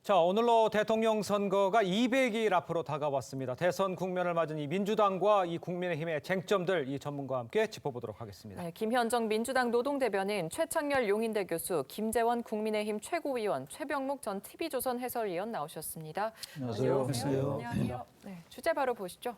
자, 오늘로 대통령 선거가 200일 앞으로 다가왔습니다. 대선 국면을 맞은 이 민주당과 이 국민의힘의 쟁점들 이 전문가와 함께 짚어보도록 하겠습니다. 네, 김현정 민주당 노동대변인, 최창렬 용인대 교수, 김재원 국민의힘 최고위원, 최병묵 전 TV조선 해설위원 나오셨습니다. 안녕하세요. 안녕하세요. 네, 주제 바로 보시죠.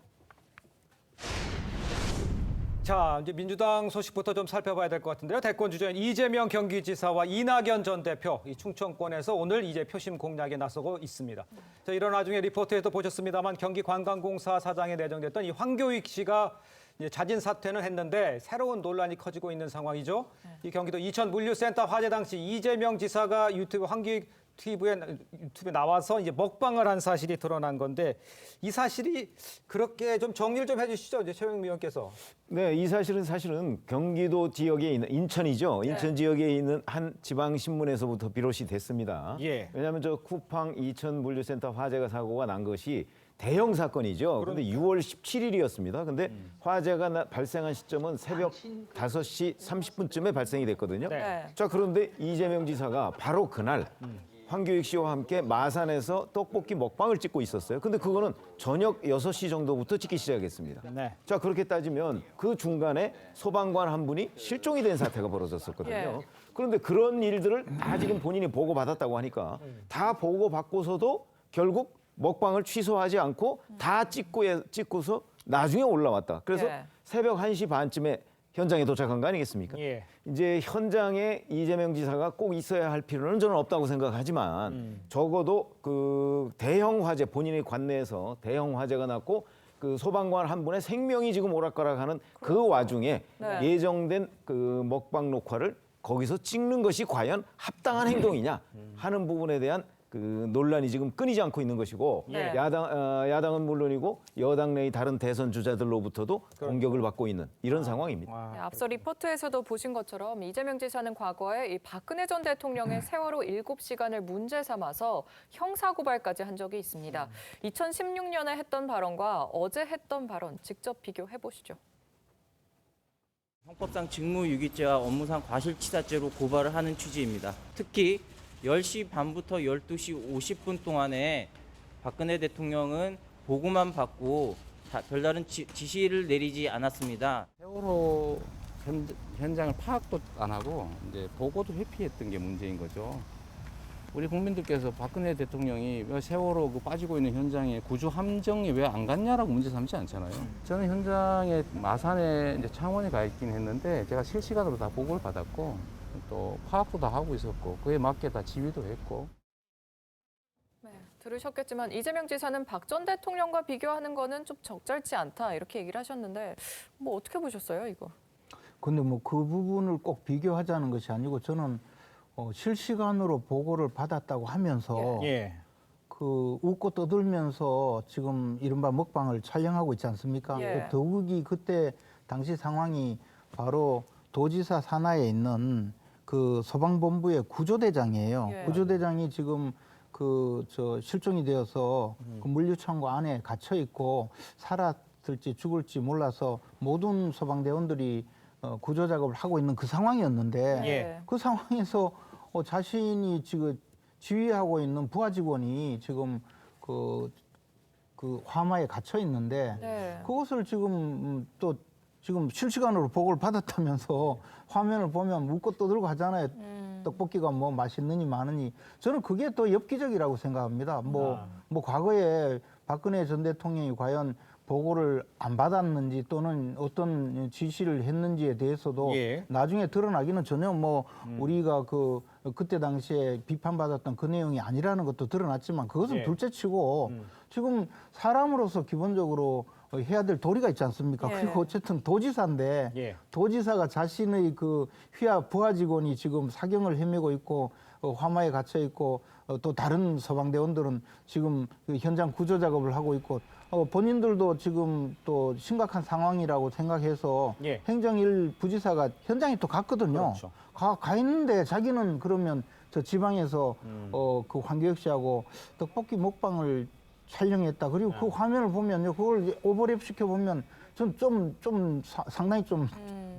자, 이제 민주당 소식부터 좀 살펴봐야 될 것 같은데요. 대권 주자인 이재명 경기지사와 이낙연 전 대표, 이 충청권에서 오늘 이제 표심 공략에 나서고 있습니다. 자, 이런 와중에 리포트에도 보셨습니다만 경기관광공사 사장에 내정됐던 이 황교익 씨가 이제 자진 사퇴는 했는데 새로운 논란이 커지고 있는 상황이죠. 이 경기도 이천물류센터 화재 당시 이재명 지사가 황교익 유튜브에 나와서 이제 먹방을 한 사실이 드러난 건데 이 사실이 그렇게 좀 정리를 좀 해주시죠, 이제 최영민 의원께서. 네, 이 사실은 경기도 지역에 있는 인천이죠. 인천 지역에 있는 한 지방 신문에서부터 비롯이 됐습니다. 예. 왜냐하면 저 쿠팡 이천 물류센터 화재가 사고가 난 것이 대형 사건이죠. 그런데 6월 17일이었습니다. 근데 화재가 발생한 시점은 새벽 5시 30분쯤에 발생이 됐거든요. 네. 자, 그런데 이재명 지사가 바로 그날 황교익 씨와 함께 마산에서 떡볶이 먹방을 찍고 있었어요. 근데 그거는 저녁 6시 정도부터 찍기 시작했습니다. 네. 자, 그렇게 따지면 그 중간에 소방관 한 분이 실종이 된 사태가 벌어졌었거든요. 예. 그런데 그런 일들을 다 지금 본인이 보고받았다고 하니까 다 보고받고서도 결국 먹방을 취소하지 않고 다 찍고서 나중에 올라왔다. 그래서 예. 새벽 1시 반쯤에 현장에 도착한 거 아니겠습니까? 예. 이제 현장에 이재명 지사가 꼭 있어야 할 필요는 저는 없다고 생각하지만 적어도 그 대형 화재, 본인의 관내에서 대형 화재가 났고 그 소방관 한 분의 생명이 지금 오락가락하는 그 와중에 네. 예정된 그 먹방 녹화를 거기서 찍는 것이 과연 합당한 행동이냐 하는 부분에 대한 그 논란이 지금 끊이지 않고 있는 것이고 네. 야당은 물론이고 여당 내의 다른 대선 주자들로부터도 공격을 받고 있는 이런 상황입니다. 네, 앞서 리포트에서도 보신 것처럼 이재명 지사는 과거에 이 박근혜 전 대통령의 세월호 7시간을 문제 삼아서 형사고발까지 한 적이 있습니다. 2016년에 했던 발언과 어제 했던 발언 직접 비교해 보시죠. 형법상 직무유기죄와 업무상 과실치사죄로 고발을 하는 취지입니다. 특히 10시 반부터 12시 50분 동안에 박근혜 대통령은 보고만 받고 별다른 지시를 내리지 않았습니다. 세월호 현장을 파악도 안 하고 이제 보고도 회피했던 게 문제인 거죠. 우리 국민들께서 박근혜 대통령이 왜 세월호 그 빠지고 있는 현장에 구조 함정이 왜 안 갔냐라고 문제 삼지 않잖아요. 저는 현장에 마산에 이제 창원에 가 있긴 했는데 제가 실시간으로 다 보고를 받았고 또 파악도 다 하고 있었고 그에 맞게 다 지휘도 했고. 네, 들으셨겠지만 이재명 지사는 박 전 대통령과 비교하는 거는 좀 적절치 않다 이렇게 얘기를 하셨는데 뭐 어떻게 보셨어요 이거? 근데 뭐 그 부분을 꼭 비교하자는 것이 아니고 저는 실시간으로 보고를 받았다고 하면서 예. 그 웃고 떠들면서 지금 이른바 먹방을 촬영하고 있지 않습니까? 예. 더욱이 그때 당시 상황이 바로 도지사 산하에 있는 그 소방본부의 구조대장이에요. 예. 구조대장이 지금 실종이 되어서 그 물류창고 안에 갇혀 있고 살았을지 죽을지 몰라서 모든 소방대원들이 구조 작업을 하고 있는 그 상황이었는데 예. 그 상황에서 자신이 지금 지휘하고 있는 부하 직원이 지금 그 화마에 갇혀 있는데 네. 그것을 지금 또 지금 실시간으로 보고를 받았다면서 화면을 보면 웃고 떠들고 하잖아요. 떡볶이가 뭐 맛있느니 마느니 저는 그게 더 엽기적이라고 생각합니다. 뭐 과거에 박근혜 전 대통령이 과연 보고를 안 받았는지 또는 어떤 지시를 했는지에 대해서도 예. 나중에 드러나기는 전혀 뭐 우리가 그때 당시에 비판받았던 그 내용이 아니라는 것도 드러났지만 그것은 예. 둘째치고 지금 사람으로서 기본적으로 해야 될 도리가 있지 않습니까? 예. 그리고 어쨌든 도지사인데 예. 도지사가 자신의 그 휘하 부하 직원이 지금 사경을 헤매고 있고 화마에 갇혀 있고 또 다른 소방대원들은 지금 그 현장 구조 작업을 하고 있고 본인들도 지금 또 심각한 상황이라고 생각해서 예. 행정일 부지사가 현장에 또 갔거든요. 그렇죠. 가 있는데 자기는 그러면 저 지방에서 그 황교익 씨하고 떡볶이 먹방을 촬영했다. 그리고 그 화면을 보면요, 그걸 오버랩 시켜 보면 좀 상당히 좀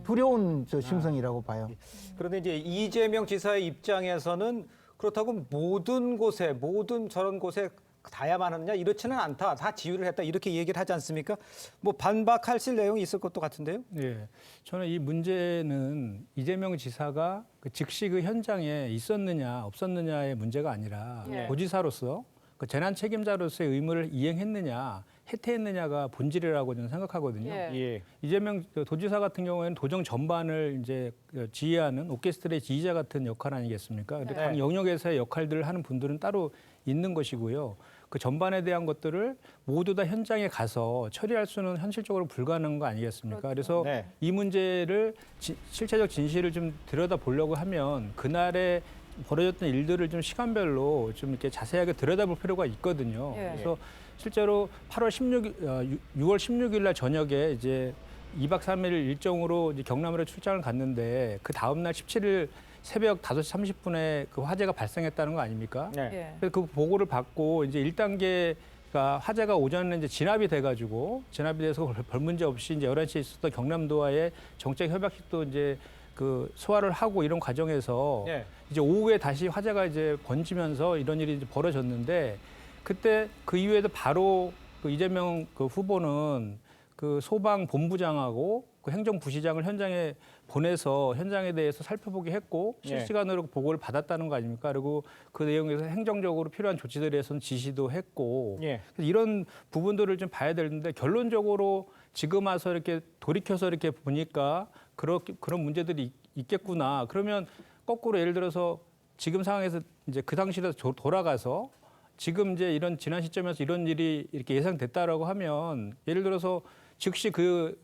두려운 심성이라고 봐요. 그런데 이제 이재명 지사의 입장에서는 그렇다고 모든 곳에 모든 저런 곳에 다야만 하느냐 이렇지는 않다. 다 지휘를 했다 이렇게 얘기를 하지 않습니까? 뭐 반박하실 내용이 있을 것도 같은데요. 예, 저는 이 문제는 이재명 지사가 그 즉시 그 현장에 있었느냐 없었느냐의 문제가 아니라 예. 도지사로서 그 재난 책임자로서의 의무를 이행했느냐 해태했느냐가 본질이라고 저는 생각하거든요. 예. 이재명 도지사 같은 경우에는 도정 전반을 이제 지휘하는 오케스트라의 지휘자 같은 역할 아니겠습니까? 근데 네. 각 영역에서의 역할들을 하는 분들은 따로 있는 것이고요. 그 전반에 대한 것들을 모두 다 현장에 가서 처리할 수는 현실적으로 불가능한 거 아니겠습니까? 그래서 네. 이 문제를 실체적 진실을 좀 들여다 보려고 하면 그날에 벌어졌던 일들을 좀 시간별로 좀 이렇게 자세하게 들여다볼 필요가 있거든요. 예. 그래서 실제로 6월 16일 날 저녁에 이제 2박 3일 일정으로 이제 경남으로 출장을 갔는데 그 다음 날 17일 새벽 5시 30분에 그 화재가 발생했다는 거 아닙니까? 네. 예. 그래서 그 보고를 받고 이제 1단계가 화재가 오전에 이제 진압이 돼가지고 진압이 돼서 별 문제 없이 이제 11시에 있었던 경남도와의 정책 협약식도 이제 그 소화를 하고 이런 과정에서 네. 이제 오후에 다시 화재가 이제 번지면서 이런 일이 이제 벌어졌는데 그때 그 이후에도 바로 그 이재명 그 후보는 그 소방 본부장하고 그 행정부시장을 현장에 보내서 현장에 대해서 살펴보게 했고 실시간으로 보고를 받았다는 거 아닙니까? 그리고 그 내용에서 행정적으로 필요한 조치들에 대해서는 지시도 했고 예. 그래서 이런 부분들을 좀 봐야 되는데 결론적으로 지금 와서 이렇게 돌이켜서 이렇게 보니까 그런 문제들이 있겠구나. 그러면 거꾸로 예를 들어서 지금 상황에서 이제 그 당시로 돌아가서 지금 이제 이런 지난 시점에서 이런 일이 이렇게 예상됐다라고 하면 예를 들어서 즉시 그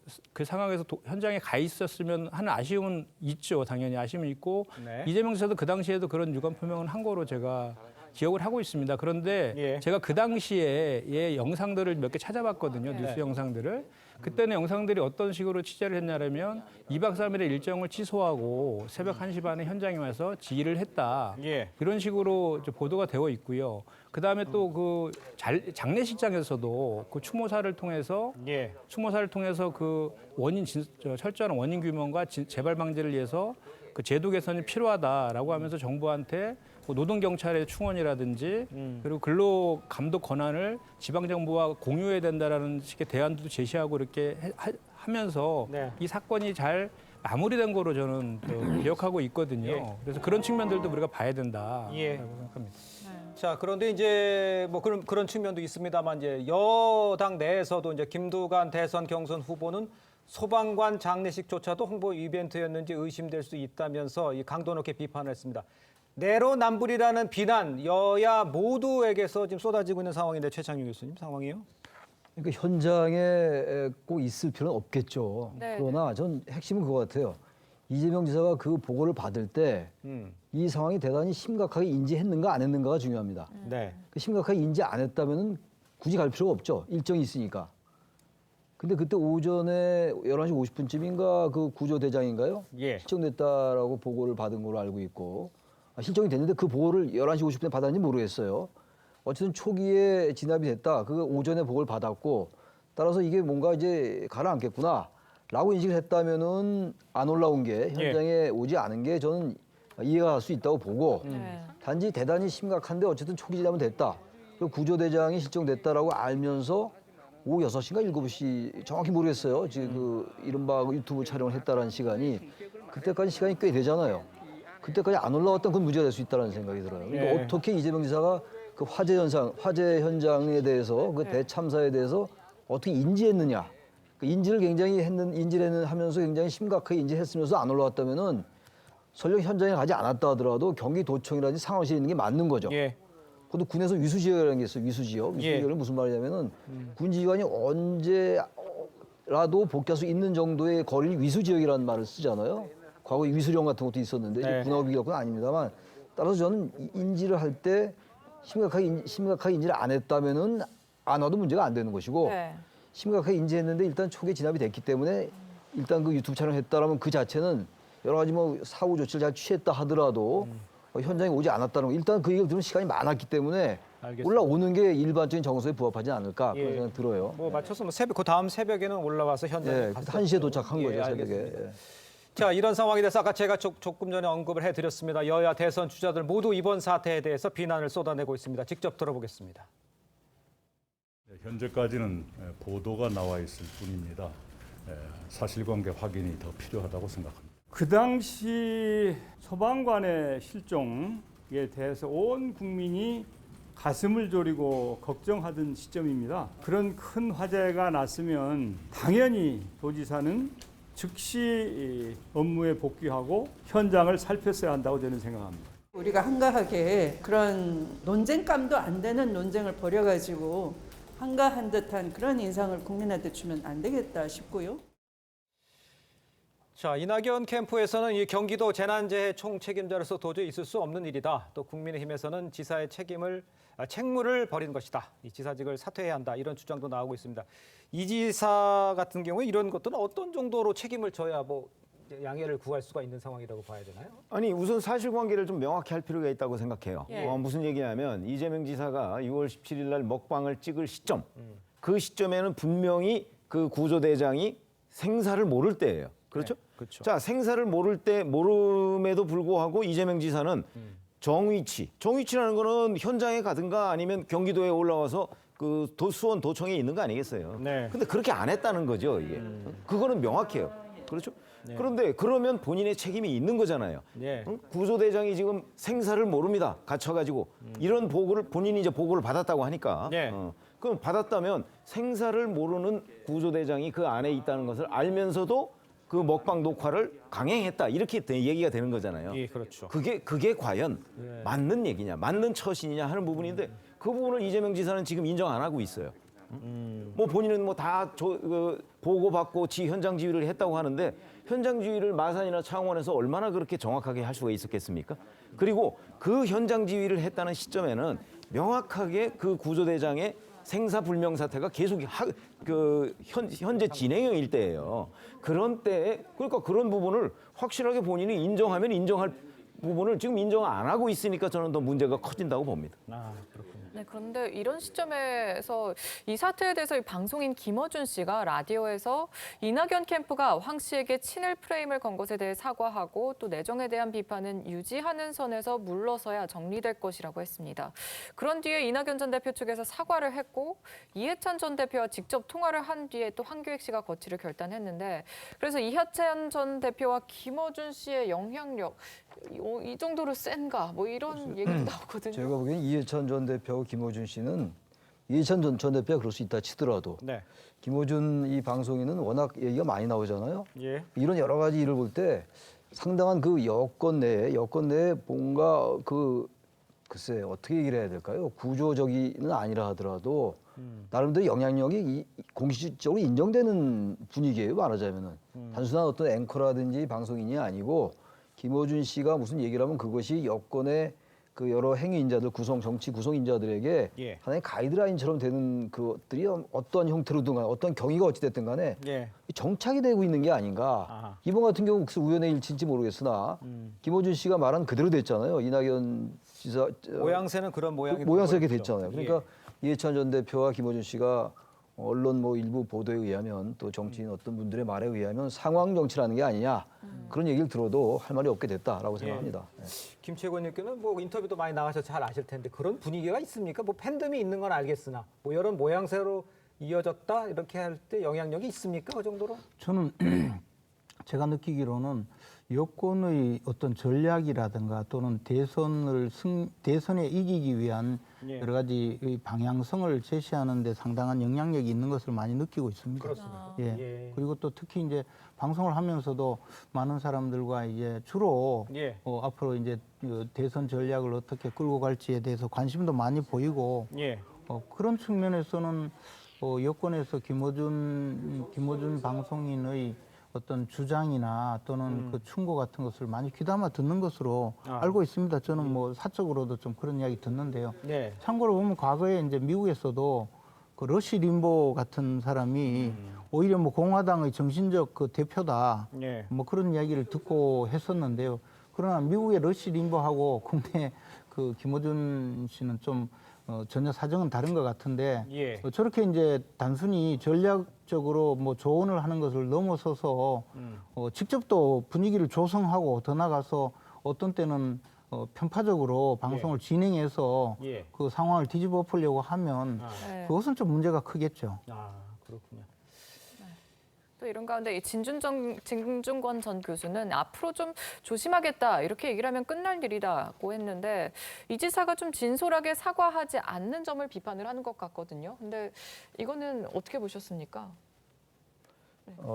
상황에서 현장에 가 있었으면 하는 아쉬움은 있죠. 당연히 아쉬움이 있고 네. 이재명 지사도 그 당시에도 그런 유감 표명을 한 거로 제가 기억을 하고 있습니다. 그런데 예. 제가 그 당시에 영상들을 몇 개 찾아봤거든요. 뉴스 영상들을. 그때는 영상들이 어떤 식으로 취재를 했냐면 2박 3일의 일정을 취소하고 새벽 1시 반에 현장에 와서 지휘를 했다. 예. 이런 식으로 이제 보도가 되어 있고요. 그다음에 또 그 장례식장에서도 그 추모사를 통해서 예. 그 철저한 원인 규명과 재발 방지를 위해서 그 제도 개선이 필요하다라고 하면서 정부한테 뭐 노동경찰의 충원이라든지 그리고 근로감독 권한을 지방정부와 공유해야 된다라는 식의 대안도 제시하고 이렇게 하면서 네. 이 사건이 잘 마무리된 거로 저는 또 기억하고 있거든요. 예. 그래서 그런 측면들도 우리가 봐야 된다라고 예. 생각합니다. 자, 그런데 이제 뭐 그런 측면도 있습니다만 이제 여당 내에서도 이제 김두관 대선 경선 후보는 소방관 장례식조차도 홍보 이벤트였는지 의심될 수 있다면서 이 강도 높게 비판을 했습니다. 내로남불이라는 비난 여야 모두에게서 지금 쏟아지고 있는 상황인데 최창규 교수님 상황이요? 그러니까 현장에 꼭 있을 필요는 없겠죠. 네. 그러나 전 핵심은 그거 같아요. 이재명 지사가 그 보고를 받을 때 이 상황이 대단히 심각하게 인지했는가 안 했는가가 중요합니다. 네. 그 심각하게 인지 안 했다면은 굳이 갈 필요가 없죠. 일정이 있으니까. 근데 그때 오전에 11시 50분쯤인가 그 구조대장인가요? 예. 실종됐다라고 보고를 받은 걸로 알고 있고 실종이 됐는데 그 보고를 11시 50분에 받았는지 모르겠어요. 어쨌든 초기에 진압이 됐다. 그 오전에 보고를 받았고 따라서 이게 뭔가 이제 가라앉겠구나 라고 인식을 했다면은 안 올라온 게 현장에 오지 않은 게 저는 이해가 갈 수 있다고 보고 네. 단지 대단히 심각한데 어쨌든 초기 진압은 됐다. 그리고 구조대장이 실종됐다라고 알면서 오후 6시인가 7시 정확히 모르겠어요. 지금 그 이른바 유튜브 촬영을 했다라는 시간이 그때까지 시간이 꽤 되잖아요. 그때까지 안 올라왔던 건 문제가 될 수 있다는 생각이 들어요. 그러니까 예. 어떻게 이재명 지사가 그 화재 현장에 대해서 그 대참사에 대해서 어떻게 인지했느냐. 그 인지를 굉장히 하면서 굉장히 심각하게 인지했으면서 안 올라왔다면은 설령 현장에 가지 않았다 하더라도 경기도청이라든지 상황실에 있는 게 맞는 거죠. 예. 그것도 군에서 위수지역이라는 게 있어요. 위수지역. 위수지역은 무슨 말이냐면은 군지휘관이 언제라도 복귀할 수 있는 정도의 거리를 위수지역이라는 말을 쓰잖아요. 과거에 위수령 같은 것도 있었는데 네. 이제 군하고 비교하고는 아닙니다만 따라서 저는 인지를 할 때 심각하게 인지를 안 했다면은 안 와도 문제가 안 되는 것이고 네. 심각하게 인지했는데 일단 초기에 진압이 됐기 때문에 일단 그 유튜브 촬영했다라면 그 자체는 여러 가지 뭐 사후 조치를 잘 취했다 하더라도 현장에 오지 않았다는 거. 일단 그 얘기를 들으면 시간이 많았기 때문에 알겠습니다. 올라오는 게 일반적인 정서에 부합하지 않을까 예. 그런 생각 들어요. 뭐 맞춰서 뭐 새벽 그 다음 새벽에는 올라와서 현장에 네, 갔었죠. 1시에 도착한 예, 거죠, 새벽에. 알겠습니다. 예. 자, 이런 상황에 대해서 아까 제가 조금 전에 언급을 해드렸습니다. 여야 대선 주자들 모두 이번 사태에 대해서 비난을 쏟아내고 있습니다. 직접 들어보겠습니다. 현재까지는 보도가 나와 있을 뿐입니다. 사실관계 확인이 더 필요하다고 생각합니다. 그 당시 소방관의 실종에 대해서 온 국민이 가슴을 졸이고 걱정하던 시점입니다. 그런 큰 화재가 났으면 당연히 도지사는 즉시 업무에 복귀하고 현장을 살폈어야 한다고 저는 생각합니다. 우리가 한가하게 그런 논쟁감도 안 되는 논쟁을 벌여가지고 한가한 듯한 그런 인상을 국민한테 주면 안 되겠다 싶고요. 자, 이낙연 캠프에서는 이 경기도 재난재해 총책임자로서 도저히 있을 수 없는 일이다. 또 국민의힘에서는 지사의 책무를 버린 것이다. 이 지사직을 사퇴해야 한다. 이런 주장도 나오고 있습니다. 이 지사 같은 경우에 이런 것들은 어떤 정도로 책임을 져야 양해를 구할 수가 있는 상황이라고 봐야 되나요? 아니 우선 사실관계를 좀 명확히 할 필요가 있다고 생각해요. 예. 무슨 얘기냐면 이재명 지사가 6월 17일 날 먹방을 찍을 시점, 그 시점에는 분명히 그 구조대장이 생사를 모를 때예요. 그렇죠? 네, 그렇죠. 자, 생사를 모름에도 불구하고 이재명 지사는 정위치라는 거는 현장에 가든가 아니면 경기도에 올라와서 그 수원 도청에 있는 거 아니겠어요? 네. 근데 그렇게 안 했다는 거죠, 이게. 그거는 명확해요. 그렇죠? 그런데 그러면 본인의 책임이 있는 거잖아요. 네. 구조대장이 지금 생사를 모릅니다. 갇혀가지고 이런 보고를 본인이 이제 보고를 받았다고 하니까. 네. 그럼 받았다면 생사를 모르는 구조대장이 그 안에 있다는 것을 알면서도 그 먹방 녹화를 강행했다 이렇게 얘기가 되는 거잖아요. 예, 그렇죠. 그게 과연 맞는 얘기냐, 맞는 처신이냐 하는 부분인데 그 부분을 이재명 지사는 지금 인정 안 하고 있어요. 뭐 본인은 뭐 다 보고받고 현장 지휘를 했다고 하는데 현장 지휘를 마산이나 창원에서 얼마나 그렇게 정확하게 할 수가 있었겠습니까? 그리고 그 현장 지휘를 했다는 시점에는 명확하게 그 구조대장의 생사불명 사태가 계속 현재 진행형일 때예요. 그런 때에 그러니까 그런 부분을 확실하게 본인이 인정하면 인정할 부분을 지금 인정 안 하고 있으니까 저는 더 문제가 커진다고 봅니다. 아, 그렇군요. 네, 그런데 이런 시점에서 이 사태에 대해서 이 방송인 김어준 씨가 라디오에서 이낙연 캠프가 황 씨에게 친일 프레임을 건 것에 대해 사과하고 또 내정에 대한 비판은 유지하는 선에서 물러서야 정리될 것이라고 했습니다. 그런 뒤에 이낙연 전 대표 측에서 사과를 했고 이해찬 전 대표와 직접 통화를 한 뒤에 또 황교익 씨가 거취를 결단했는데 그래서 이해찬 전 대표와 김어준 씨의 영향력 이 정도로 센가 뭐 이런 얘기도 나오거든요. 제가 보기엔 이해찬 전 대표하고 김어준 씨는 이해찬 전 대표가 그럴 수 있다 치더라도 네. 김어준 이 방송인은 워낙 얘기가 많이 나오잖아요. 예. 이런 여러 가지 일을 볼 때 상당한 그 여건 내에 뭔가 글쎄 어떻게 얘기를 해야 될까요? 구조적이는 아니라 하더라도 나름대로 영향력이 공식적으로 인정되는 분위기예요. 말하자면은 단순한 어떤 앵커라든지 방송인이 아니고 김어준 씨가 무슨 얘기를 하면 그것이 여권의 그 여러 행위인자들 정치 구성인자들에게 예. 하나의 가이드라인처럼 되는 그것들이 어떤 형태로든 간에 어떤 경위가 어찌됐든 간에 예. 정착이 되고 있는 게 아닌가. 아하. 이번 같은 경우 무슨 우연의 일치인지 모르겠으나 김어준 씨가 말한 그대로 됐잖아요. 이낙연 지사 모양새는 그런 모양이 모양새가 보이죠. 됐잖아요. 그러니까 이해찬 전 대표와 김어준 씨가 언론 일부 보도에 의하면 또 정치인 어떤 분들의 말에 의하면 상황 정치라는 게 아니냐 그런 얘기를 들어도 할 말이 없게 됐다라고 생각합니다. 네. 김 최고님께는 뭐 인터뷰도 많이 나가셔서 잘 아실 텐데 그런 분위기가 있습니까? 뭐 팬덤이 있는 건 알겠으나 뭐 이런 모양새로 이어졌다 이렇게 할 때 영향력이 있습니까? 그 정도로? 저는 제가 느끼기로는 여권의 어떤 전략이라든가 또는 대선에 이기기 위한 예. 여러 가지 의 방향성을 제시하는 데 상당한 영향력이 있는 것을 많이 느끼고 있습니다. 그렇습니다. 예. 예. 그리고 또 특히 이제 방송을 하면서도 많은 사람들과 이제 주로 예. 앞으로 이제 대선 전략을 어떻게 끌고 갈지에 대해서 관심도 많이 보이고 예. 그런 측면에서는 여권에서 김어준 방송인의 어떤 주장이나 또는 그 충고 같은 것을 많이 귀담아 듣는 것으로 알고 있습니다. 저는 뭐 사적으로도 좀 그런 이야기 듣는데요. 네. 참고로 보면 과거에 이제 미국에서도 그 러시 림보 같은 사람이 오히려 뭐 공화당의 정신적 그 대표다. 예. 뭐 그런 이야기를 듣고 했었는데요. 그러나 미국의 러시 림보하고 국내 그 김어준 씨는 좀 전혀 사정은 다른 것 같은데 예. 저렇게 이제 단순히 전략적으로 뭐 조언을 하는 것을 넘어서서 직접 또 분위기를 조성하고 더 나가서 어떤 때는 편파적으로 방송을 진행해서 예. 그 상황을 뒤집어 엎으려고 하면 네. 그것은 좀 문제가 크겠죠. 아, 그렇군요. 또 이런 가운데 이 진중권 전 교수는 앞으로 좀 조심하겠다 이렇게 얘기를 하면 끝날 일이다고 했는데 이 지사가 좀 진솔하게 사과하지 않는 점을 비판을 하는 것 같거든요. 근데 이거는 어떻게 보셨습니까?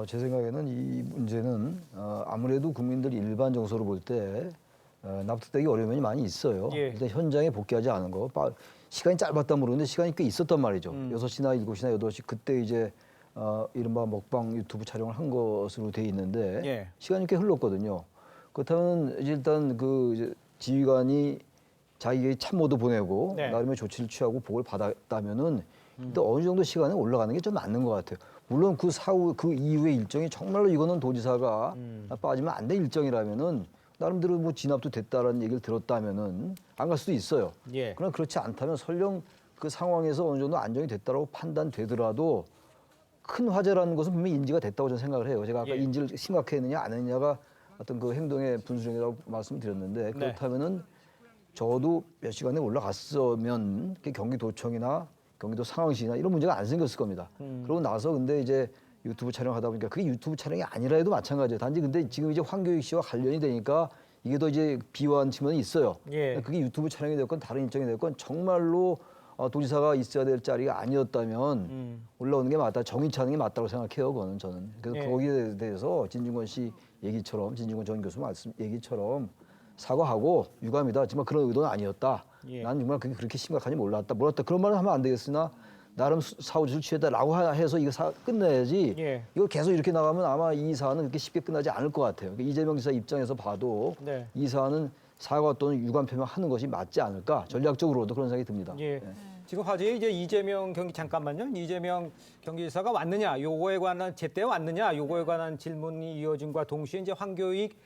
제 생각에는 이 문제는 아무래도 국민들이 일반 정서로 볼 때 납득되기 어려운 면이 많이 있어요. 예. 일단 현장에 복귀하지 않은 거. 시간이 짧았다 모르는데 시간이 꽤 있었단 말이죠. 6시나 7시나 8시 그때 이제 이른바 먹방 유튜브 촬영을 한 것으로 돼 있는데 예. 시간이 시간이 꽤 흘렀거든요. 그렇다면 일단 그 이제 지휘관이 자기의 참모도 보내고 네. 나름의 조치를 취하고 보고를 받았다면은 일단 어느 정도 시간에 올라가는 게 좀 맞는 것 같아요. 물론 그 사후 그 이후의 일정이 정말로 이거는 도지사가 빠지면 안 될 일정이라면은 나름대로 뭐 진압도 됐다라는 얘기를 들었다면은 안 갈 수도 있어요. 예. 그러나 그렇지 않다면 설령 그 상황에서 어느 정도 안정이 됐다라고 판단되더라도 큰 화제라는 것은 분명히 인지가 됐다고 저는 생각을 해요. 제가 아까 예. 인지를 심각했느냐 안 했느냐가 어떤 그 행동의 분수령이라고 말씀드렸는데 그렇다면은 저도 몇 시간에 올라갔으면 경기도청이나 경기도 상황시나 이런 문제가 안 생겼을 겁니다. 그러고 나서 근데 이제 유튜브 촬영하다 보니까 그게 유튜브 촬영이 아니라 해도 마찬가지예요. 단지 근데 지금 이제 황교익 씨와 관련이 되니까 이게 더 이제 비화한 측면이 있어요. 예. 그게 유튜브 촬영이 됐건 다른 일정이 됐건 정말로 도지사가 있어야 될 자리가 아니었다면 올라오는 게 맞다. 정의치 않은 게 맞다고 생각해요. 그거는 저는. 그래서 예. 거기에 대해서 진중권 씨 얘기처럼 진중권 전 교수 말씀 얘기처럼 사과하고 유감이다. 정말 그런 의도는 아니었다. 예. 나는 정말 그게 그렇게 심각한지 몰랐다. 그런 말을 하면 안 되겠으나 나름 사후조치를 취했다라고 해서 이거 끝내야지. 예. 이걸 계속 이렇게 나가면 아마 이 사안은 그렇게 쉽게 끝나지 않을 것 같아요. 그러니까 이재명 지사 입장에서 봐도 네. 이 사안은 사과 또는 유감 표명하는 것이 맞지 않을까. 전략적으로도 그런 생각이 듭니다. 예. 지금 화제의 이제 이재명 잠깐만요. 이재명 경기지사가 왔느냐, 요거에 관한 제때 왔느냐, 요거에 관한 질문이 이어진과 동시에 이제 황교익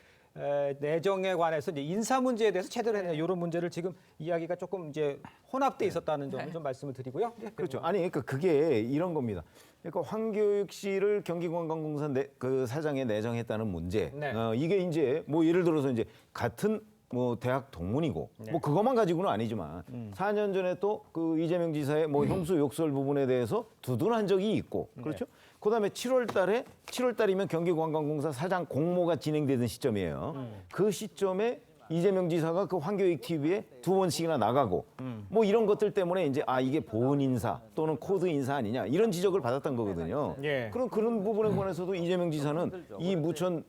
내정에 관해서 이제 인사 문제에 대해서 제대로 했느냐 이런 문제를 지금 이야기가 조금 이제 혼합돼 있었다는 점을 좀 말씀을 드리고요. 그렇죠. 아니 그러니까 그게 이런 겁니다. 그러니까 황교익 씨를 경기관광공사 그 사장에 내정했다는 문제. 네. 이게 이제 뭐 예를 들어서 이제 같은 뭐 대학 동문이고 뭐 그것만 가지고는 아니지만 4년 전에 또 그 이재명 지사의 뭐 형수 욕설 부분에 대해서 두둔한 적이 있고 그렇죠. 그다음에 7월달이면 경기관광공사 사장 공모가 진행되던 시점이에요. 그 시점에 이재명 지사가 그 황교익 TV에 2번씩이나 나가고 뭐 이런 것들 때문에 이제 이게 보훈 인사 또는 코드 인사 아니냐 이런 지적을 받았던 거거든요. 예. 그럼 그런 부분에 관해서도 이재명 지사는 이 무천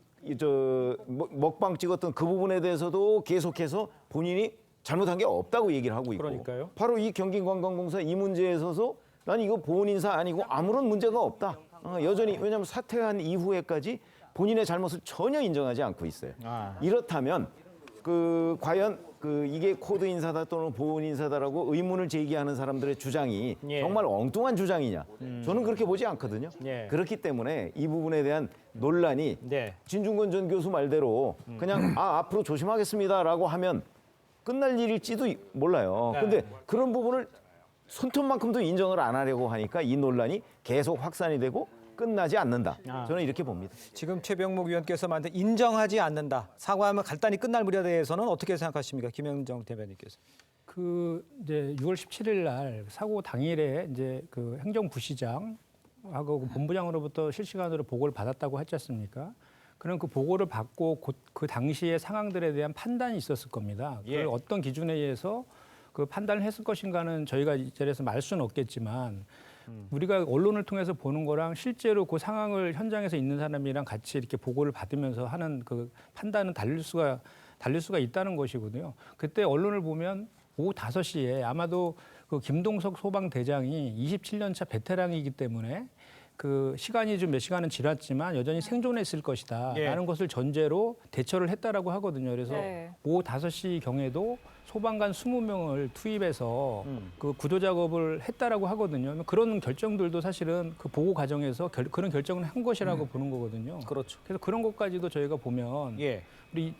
먹방 찍었던 그 부분에 대해서도 계속해서 본인이 잘못한 게 없다고 얘기를 하고 있고 그러니까요. 바로 이 경기관광공사 이 문제에 있어서 난 이거 보훈 인사 아니고 아무런 문제가 없다. 여전히 왜냐하면 사퇴한 이후에까지 본인의 잘못을 전혀 인정하지 않고 있어요. 이렇다면 그 과연 그 이게 코드 인사다 또는 보훈 인사다라고 의문을 제기하는 사람들의 주장이 예. 정말 엉뚱한 주장이냐? 저는 그렇게 보지 않거든요. 예. 그렇기 때문에 이 부분에 대한 논란이 네. 진중권 전 교수 말대로 그냥 앞으로 조심하겠습니다라고 하면 끝날 일일지도 몰라요. 네. 근데 그런 부분을 손톱만큼도 인정을 안 하려고 하니까 이 논란이 계속 확산이 되고 끝나지 않는다. 저는 이렇게 봅니다. 지금 최병목 위원께서 만든 인정하지 않는다. 사과하면 간단히 끝날 무렵에 대해서는 어떻게 생각하십니까? 김영정 대변인께서. 그 이제 6월 17일 날 사고 당일에 이제 그 행정부시장하고 그 본부장으로부터 실시간으로 보고를 받았다고 했지 않습니까? 그럼 그 보고를 받고 그 당시의 상황들에 대한 판단이 있었을 겁니다. 예. 그걸 어떤 기준에 의해서 그 판단을 했을 것인가는 저희가 이 자리에서 말 수는 없겠지만 우리가 언론을 통해서 보는 거랑 실제로 그 상황을 현장에서 있는 사람이랑 같이 이렇게 보고를 받으면서 하는 그 판단은 달릴 수가 있다는 것이거든요. 그때 언론을 보면 오후 5시에 아마도 그 김동석 소방대장이 27년 차 베테랑이기 때문에 그 시간이 좀 몇 시간은 지났지만 여전히 생존했을 것이다 예. 라는 것을 전제로 대처를 했다라고 하거든요. 그래서 네. 오후 5시 경에도 소방관 20명을 투입해서 그 구조 작업을 했다라고 하거든요. 그런 결정들도 사실은 그 보고 과정에서 그런 결정을 한 것이라고 보는 거거든요. 그렇죠. 그래서 그런 것까지도 저희가 보면 예. 우리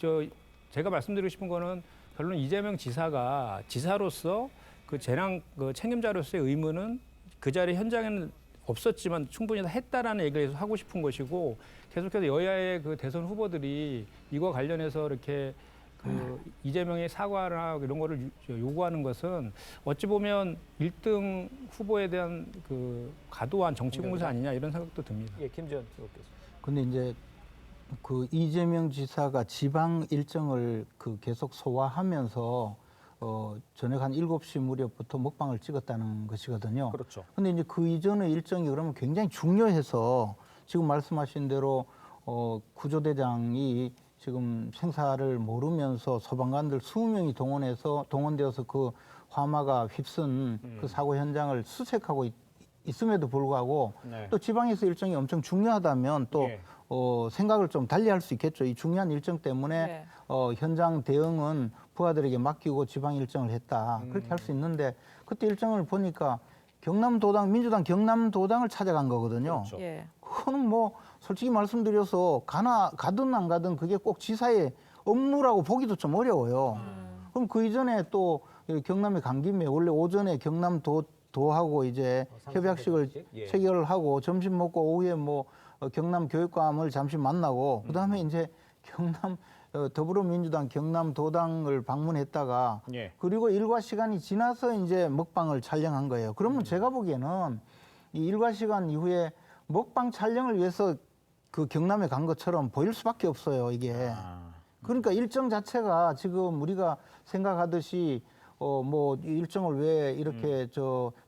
제가 말씀드리고 싶은 거는 결론 이재명 지사가 지사로서 그 재난 그 책임자로서의 의무는 그 자리 현장에는 없었지만 충분히 다 했다라는 얘기를 해서 하고 싶은 것이고 계속해서 여야의 그 대선 후보들이 이거 관련해서 이렇게 그 이재명의 사과나 이런 거를 요구하는 것은 어찌 보면 1등 후보에 대한 그 과도한 정치 공세 아니냐 이런 생각도 듭니다. 예, 김지현 교수님. 근데 이제 그 이재명 지사가 지방 일정을 그 계속 소화하면서 저녁 한 7시 무렵부터 먹방을 찍었다는 것이거든요. 그렇죠. 근데 이제 그 이전의 일정이 그러면 굉장히 중요해서 지금 말씀하신 대로 구조대장이 지금 생사를 모르면서 소방관들 20명이 동원되어서 그 화마가 휩쓴 그 사고 현장을 수색하고 있음에도 불구하고 네. 또 지방에서 일정이 엄청 중요하다면 또 예. 생각을 좀 달리할 수 있겠죠. 이 중요한 일정 때문에 네. 현장 대응은 부하들에게 맡기고 지방 일정을 했다. 그렇게 할 수 있는데 그때 일정을 보니까 민주당 경남도당을 찾아간 거거든요. 그렇죠. 예. 그거는 뭐 솔직히 말씀드려서 가든 안 가든 그게 꼭 지사의 업무라고 보기도 좀 어려워요. 그럼 그 이전에 또 경남에 간 김에 원래 오전에 경남도하고 이제 협약식을 예. 체결하고 점심 먹고 오후에 뭐 경남 교육감을 잠시 만나고 그다음에 이제 더불어민주당 경남도당을 방문했다가 예. 그리고 일과 시간이 지나서 이제 먹방을 촬영한 거예요. 그러면 제가 보기에는 이 일과 시간 이후에 먹방 촬영을 위해서 그 경남에 간 것처럼 보일 수밖에 없어요, 이게. 그러니까 일정 자체가 지금 우리가 생각하듯이 뭐 일정을 왜 이렇게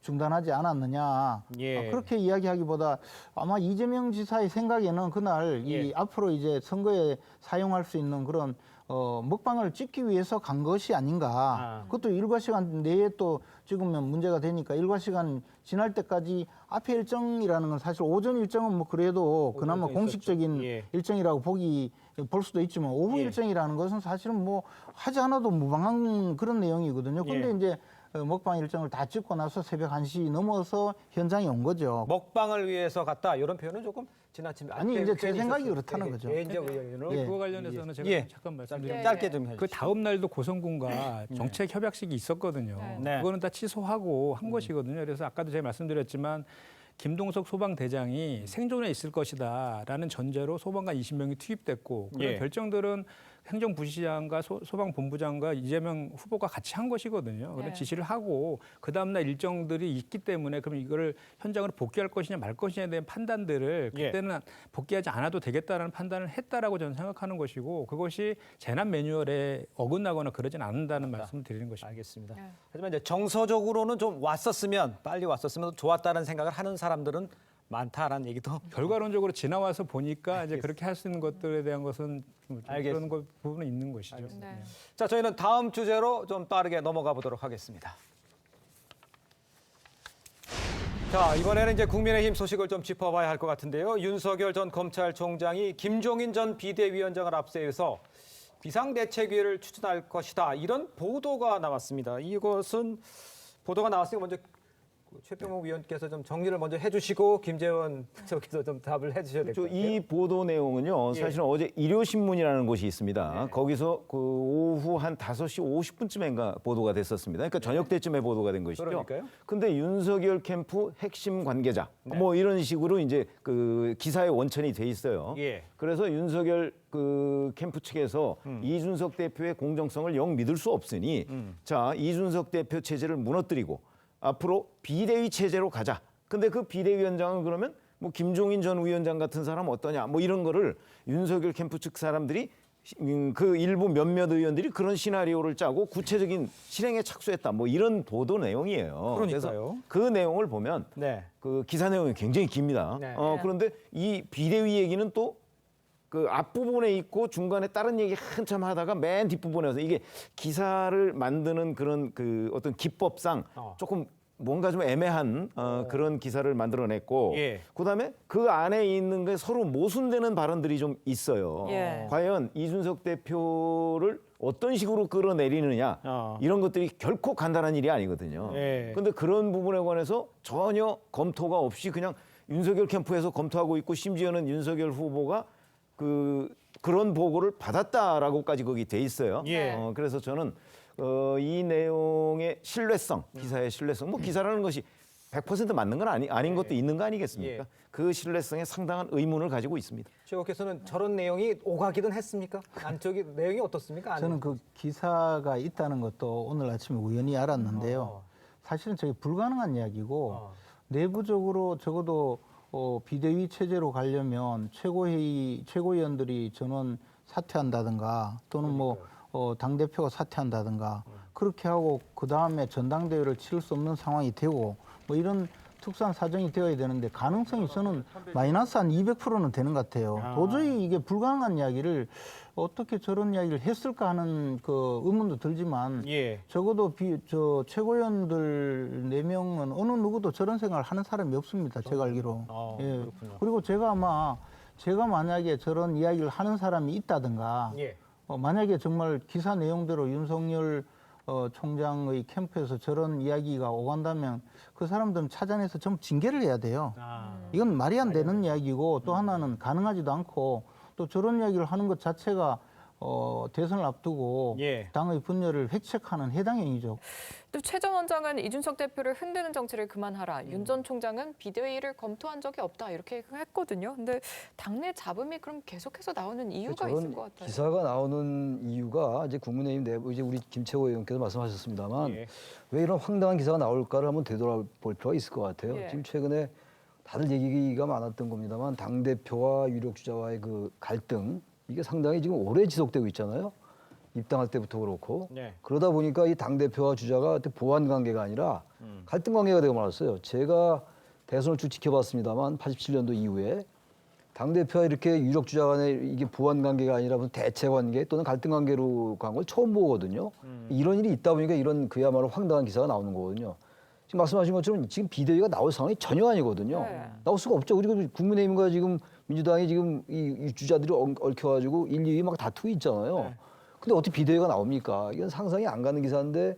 중단하지 않았느냐. 예. 그렇게 이야기하기보다 아마 이재명 지사의 생각에는 그날 이 앞으로 이제 선거에 사용할 수 있는 그런 먹방을 찍기 위해서 간 것이 아닌가. 그것도 일과 시간 내에 또 찍으면 문제가 되니까 일과 시간 지날 때까지 앞에 일정이라는 건 사실 오전 일정은 뭐 그래도 그나마 일정이 공식적인 있었죠. 예. 일정이라고 볼 수도 있지만 오후 예. 일정이라는 것은 사실은 뭐 하지 않아도 무방한 그런 내용이거든요. 근데 예. 이제 먹방 일정을 다 찍고 나서 새벽 1시 넘어서 현장에 온 거죠. 먹방을 위해서 갔다 이런 표현은 조금 지나치면 아니, 이제 제 생각이 그렇다는 거죠. 개인적 의견으로 예. 그거 관련해서는 제가 예. 잠깐 짧게, 말씀드리면 짧게 좀 해주시죠. 그 다음 날도 고성군과 정책 협약식이 있었거든요. 네. 그거는 다 취소하고 한 것이거든요. 그래서 아까도 제가 말씀드렸지만 김동석 소방대장이 생존해 있을 것이다라는 전제로 소방관 20명이 투입됐고 그런 예. 결정들은 행정부시장과 소방본부장과 이재명 후보가 같이 한 것이거든요. 그런 네. 지시를 하고 그 다음날 일정들이 있기 때문에 그럼 이거를 현장으로 복귀할 것이냐 말 것이냐에 대한 판단들을 예. 그때는 복귀하지 않아도 되겠다라는 판단을 했다라고 저는 생각하는 것이고 그것이 재난 매뉴얼에 어긋나거나 그러진 않는다는 말씀을 드리는 것입니다. 알겠습니다. 네. 하지만 이제 정서적으로는 좀 빨리 왔었으면 좋았다는 생각을 하는 사람들은 많다라는 얘기도 결과론적으로 지나와서 보니까 이제 그렇게 할 수 있는 것들에 대한 것은 좀 그런 부분은 있는 것이죠. 네. 자, 저희는 다음 주제로 좀 빠르게 넘어가 보도록 하겠습니다. 자, 이번에는 이제 국민의힘 소식을 좀 짚어봐야 할 것 같은데요. 윤석열 전 검찰총장이 김종인 전 비대위원장을 앞세워서 비상대책위를 추천할 것이다. 이런 보도가 나왔습니다. 이것은 보도가 나왔으니까 먼저 최병욱 위원께서 좀 정리를 먼저 해주시고 김재원 특석께서 좀 답을 해주셔야 될 것 같아요. 이 보도 내용은요. 예. 사실은 어제 일요신문이라는 곳이 있습니다. 네. 거기서 그 오후 한 5시 50분쯤인가 보도가 됐었습니다. 그러니까 저녁 때쯤에 보도가 된 것이죠. 그러니까요. 근데 윤석열 캠프 핵심 관계자 네. 뭐 이런 식으로 이제 그 기사의 원천이 돼 있어요. 예. 그래서 윤석열 그 캠프 측에서 이준석 대표의 공정성을 영 믿을 수 없으니 자, 이준석 대표 체제를 무너뜨리고 앞으로 비대위 체제로 가자. 근데 그 비대위원장은 그러면 뭐 김종인 전 위원장 같은 사람 어떠냐 뭐 이런 거를 윤석열 캠프 측 사람들이 그 일부 몇몇 의원들이 그런 시나리오를 짜고 구체적인 실행에 착수했다. 뭐 이런 보도 내용이에요. 그러니까요. 그래서 그 내용을 보면 네. 그 기사 내용이 굉장히 깁니다. 네. 그런데 이 비대위 얘기는 또 그 앞부분에 있고 중간에 다른 얘기 한참 하다가 맨 뒷부분에 와서 이게 기사를 만드는 그런 그 어떤 기법상 조금 뭔가 좀 애매한 그런 기사를 만들어냈고 예. 그다음에 그 안에 있는 게 서로 모순되는 발언들이 좀 있어요. 예. 과연 이준석 대표를 어떤 식으로 끌어내리느냐 이런 것들이 결코 간단한 일이 아니거든요. 예. 근데 그런 부분에 관해서 전혀 검토가 없이 그냥 윤석열 캠프에서 검토하고 있고 심지어는 윤석열 후보가 그런 보고를 받았다라고까지 거기 돼 있어요. 예. 그래서 저는 이 내용의 신뢰성, 기사의 신뢰성, 뭐 기사라는 것이 100% 맞는 건 아닌 것도 있는 거 아니겠습니까? 예. 그 신뢰성에 상당한 의문을 가지고 있습니다. 최고께서는 저런 내용이 오가기는 했습니까? 안쪽이 내용이 어떻습니까? 저는 그 기사가 있다는 것도 오늘 아침에 우연히 알았는데요. 사실은 저게 불가능한 이야기고 내부적으로 적어도 비대위 체제로 가려면 최고위원들이 전원 사퇴한다든가 또는 뭐 당대표가 사퇴한다든가 그렇게 하고 그다음에 전당대회를 치를 수 없는 상황이 되고 뭐 이런 특수한 사정이 되어야 되는데 가능성이 저는 마이너스 한 200%는 되는 것 같아요. 도저히 이게 불가능한 이야기를 어떻게 저런 이야기를 했을까 하는 그 의문도 들지만 예. 적어도 최고위원들 4명은 어느 누구도 저런 생각을 하는 사람이 없습니다. 제가 알기로. 예. 그렇군요. 그리고 제가 만약에 저런 이야기를 하는 사람이 있다든가 예. 만약에 정말 기사 내용대로 윤석열 총장의 캠프에서 저런 이야기가 오간다면 그 사람들은 찾아내서 전부 징계를 해야 돼요. 이건 말이 안 되는 이야기고 또 하나는 가능하지도 않고 또 저런 이야기를 하는 것 자체가 대선을 앞두고 예. 당의 분열을 획책하는 해당 행위죠. 또 최 전 원장은 이준석 대표를 흔드는 정치를 그만하라. 윤 전 총장은 비대위를 검토한 적이 없다. 이렇게 했거든요. 근데 당내 잡음이 그럼 계속해서 나오는 이유가 있을 것 같아요. 기사가 나오는 이유가 이제 국민의힘 내부 이제 우리 김채호 의원께서 말씀하셨습니다만 왜 이런 황당한 기사가 나올까를 한번 되돌아볼 필요가 있을 것 같아요. 예. 지금 최근에 다들 얘기가 많았던 겁니다만 당 대표와 유력 주자와의 그 갈등 이게 상당히 지금 오래 지속되고 있잖아요. 입당할 때부터 그렇고 그러다 보니까 이 당 대표와 주자가 보완 관계가 아니라 갈등 관계가 되고 말았어요. 제가 대선을 쭉 지켜봤습니다만 87년도 이후에 당 대표와 이렇게 유력 주자 간의 이게 보완 관계가 아니라 무슨 대체 관계 또는 갈등 관계로 간 걸 처음 보거든요. 이런 일이 있다 보니까 이런 그야말로 황당한 기사가 나오는 거거든요. 지금 말씀하신 것처럼 지금 비대위가 나올 상황이 전혀 아니거든요. 네. 나올 수가 없죠. 우리 국민의힘과 지금 민주당이 지금 이 주자들이 얽혀가지고 1, 2위 막 다투고 있잖아요. 근데 어떻게 비대위가 나옵니까? 이건 상상이 안 가는 기사인데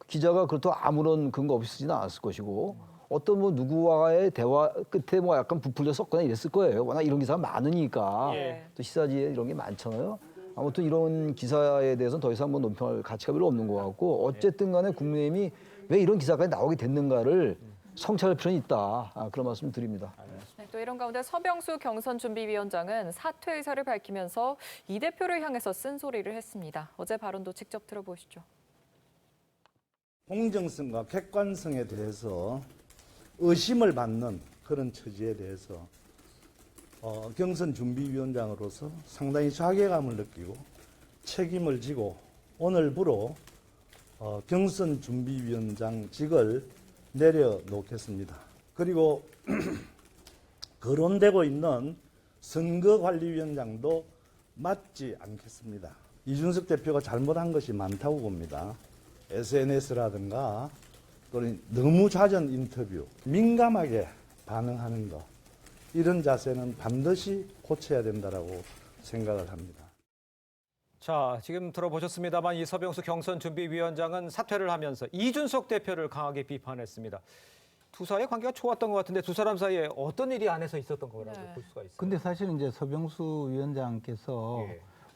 기자가 그렇다고 아무런 근거 없이 쓰지는 않았을 것이고 어떤 뭐 누구와의 대화 끝에 뭐 약간 부풀려 섞거나 이랬을 거예요. 워낙 이런 기사가 많으니까 또 시사지에 이런 게 많잖아요. 아무튼 이런 기사에 대해서는 더 이상 뭐 논평할 가치가 별로 없는 것 같고 어쨌든 간에 국민의힘이 왜 이런 기사까지 나오게 됐는가를 성찰할 필요는 있다. 그런 말씀 드립니다. 네, 또 이런 가운데 서병수 경선준비위원장은 사퇴 의사를 밝히면서 이 대표를 향해서 쓴소리를 했습니다. 어제 발언도 직접 들어보시죠. 공정성과 객관성에 대해서 의심을 받는 그런 처지에 대해서 경선준비위원장으로서 상당히 자괴감을 느끼고 책임을 지고 오늘부로 경선준비위원장직을 내려놓겠습니다. 그리고 거론되고 있는 선거관리위원장도 맡지 않겠습니다. 이준석 대표가 잘못한 것이 많다고 봅니다. SNS라든가 또는 너무 잦은 인터뷰, 민감하게 반응하는 것, 이런 자세는 반드시 고쳐야 된다고 생각을 합니다. 자, 지금 들어보셨습니다만 이 서병수 경선준비위원장은 사퇴를 하면서 이준석 대표를 강하게 비판했습니다. 두 사이의 관계가 좋았던 것 같은데 두 사람 사이에 어떤 일이 안에서 있었던 거라고 볼 수가 있어요. 근데 사실 이제 서병수 위원장께서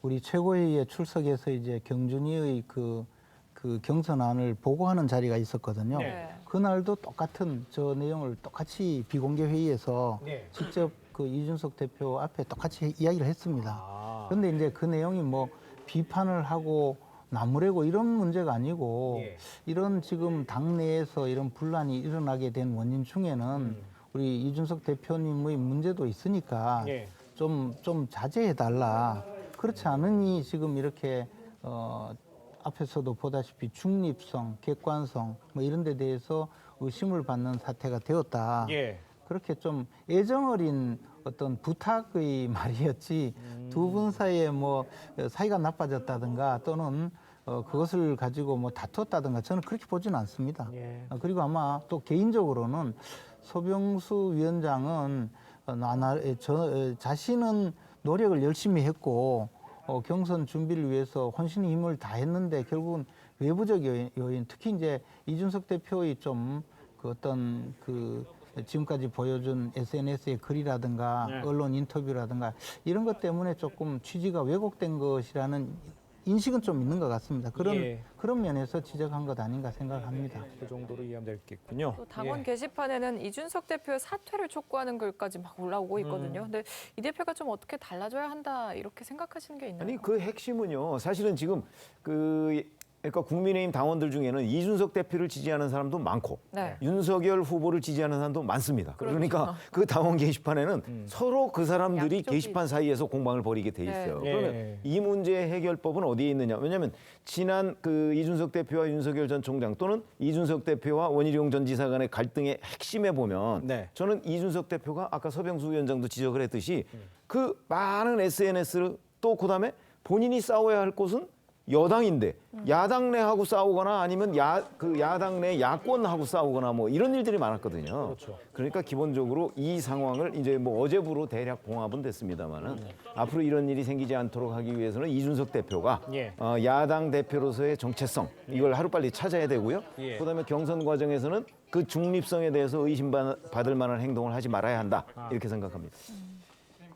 우리 최고회의에 출석해서 이제 경준이의 그 경선안을 보고하는 자리가 있었거든요. 그날도 똑같은 저 내용을 똑같이 비공개 회의에서 직접 그 이준석 대표 앞에 똑같이 이야기를 했습니다. 그런데 이제 그 내용이 뭐 비판을 하고 나무래고 이런 문제가 아니고 이런 지금 당내에서 이런 분란이 일어나게 된 원인 중에는 우리 이준석 대표님의 문제도 있으니까 좀 자제해달라. 그렇지 않으니 지금 이렇게 앞에서도 보다시피 중립성, 객관성 뭐 이런 데 대해서 의심을 받는 사태가 되었다. 그렇게 좀 애정어린 어떤 부탁의 말이었지 두 분 사이에 뭐 사이가 나빠졌다든가 또는 그것을 가지고 뭐 다투었다든가 저는 그렇게 보지는 않습니다. 그리고 아마 또 개인적으로는 서병수 위원장은 자신은 노력을 열심히 했고 경선 준비를 위해서 혼신의 힘을 다했는데 결국은 외부적 요인, 특히 이제 이준석 대표의 좀 그 어떤 그 지금까지 보여준 SNS의 글이라든가 언론 인터뷰라든가 이런 것 때문에 조금 취지가 왜곡된 것이라는 인식은 좀 있는 것 같습니다. 그런 예. 그런 면에서 지적한 것 아닌가 생각합니다. 그 정도로 이해하면 되겠군요. 또 당원 예. 게시판에는 이준석 대표의 사퇴를 촉구하는 글까지 막 올라오고 있거든요. 근데 이 대표가 좀 어떻게 달라져야 한다 이렇게 생각하시는 게 있나요? 아니 그 핵심은요. 사실은 지금 그러니까 국민의힘 당원들 중에는 이준석 대표를 지지하는 사람도 많고 네. 윤석열 후보를 지지하는 사람도 많습니다. 그렇죠. 그러니까 그 당원 게시판에는 서로 그 사람들이 양쪽이 게시판 사이에서 공방을 벌이게 돼 있어요. 네. 그러면 예. 이 문제의 해결법은 어디에 있느냐? 왜냐하면 지난 그 이준석 대표와 윤석열 전 총장 또는 이준석 대표와 원희룡 전 지사 간의 갈등의 핵심에 보면 네. 저는 이준석 대표가 아까 서병수 위원장도 지적을 했듯이 그 많은 SNS를 또 그다음에 본인이 싸워야 할 곳은 여당인데 야당 내하고 싸우거나 아니면 야당 내 야권하고 싸우거나 뭐 이런 일들이 많았거든요. 그렇죠. 그러니까 기본적으로 이 상황을 이제 뭐 어제부로 대략 봉합은 됐습니다만은 앞으로 이런 일이 생기지 않도록 하기 위해서는 이준석 대표가 예. 야당 대표로서의 정체성 이걸 하루빨리 찾아야 되고요. 예. 그다음에 경선 과정에서는 그 중립성에 대해서 의심받을 만한 행동을 하지 말아야 한다 이렇게 생각합니다.